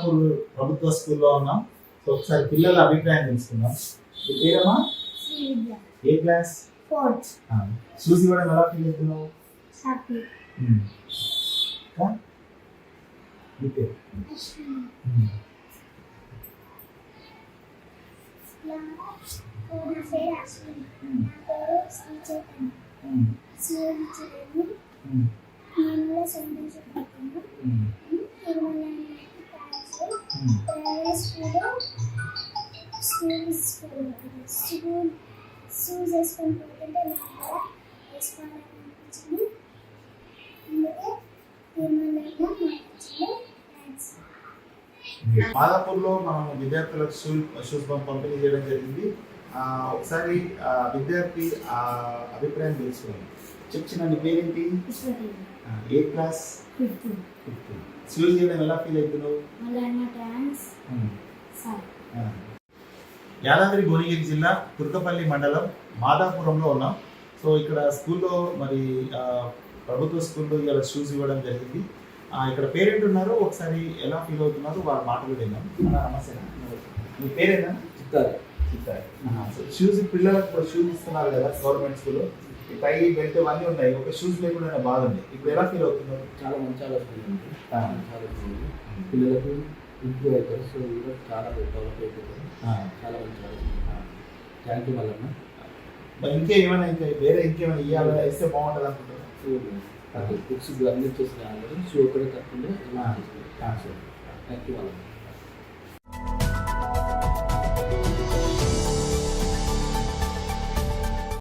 మాదాపూర్ ప్రభుత్వ స్కూల్లో ఉన్నాం. సో ఒకసారి పిల్లల అభిప్రాయం తెలుసుకుందాం. మీ పేరమ్మా? ఏ క్లాస్? ఫోర్త్. షూస్ ఇవ్వడం ఎలా ఫీల్ అవుతున్నావు? హ్యాపీ. మీ పేరు? మాదాపూర్లో మనం విద్యార్థులకు షూస్ పంపిణీ చేయడం జరిగింది. ఒకసారి విద్యార్థి అభిప్రాయం తెలుసుకున్నాం. చెప్పిన పేరేంటి? ఏ క్లాస్? ఫిఫ్త్. షూస్ చేయడం ఎలా ఫీల్ అవుతున్నావు? యాదాద్రి భువనగిరి జిల్లా తుర్కపల్లి మండలం మాదాపురంలో ఉన్నాం. సో ఇక్కడ స్కూల్లో మరి ప్రభుత్వ స్కూల్లో ఇలా షూస్ ఇవ్వడం జరిగింది. ఇక్కడ పేరెంట్ ఉన్నారు, ఒకసారి ఎలా ఫీల్ అవుతున్నారు వాళ్ళ మాటలు విన్నాం. నమస్తే, మీ పేరేనా? చిత్తారి. షూస్ పిల్లలకు షూస్ ఇస్తున్నారు కదా గవర్నమెంట్ స్కూల్లో, టై బెల్ట్ అన్నీ ఉన్నాయి, ఒక షూస్ లేకుండా బాధ ఉంది. ఇప్పుడు ఎలా ఫీల్ అవుతున్నారు? చాలా మంచి ఆలోచన ఉంది. పిల్లలకు ఇంప్రూవ్ అవుతారు. సో చాలా డెవలప్ అయిపోతుంది. చాలా మంచి ఆలోచన. థ్యాంక్ యూ మళ్ళీ. ఇంకేమైనా వేరే ఇంకేమైనా ఇవ్వాలా ఇస్తే బాగుంటుంది అనుకుంటున్నాను. బుక్స్ అందించేసిన షూ ఒకటే తప్పకుండా థ్యాంక్ యూ మళ్ళీ.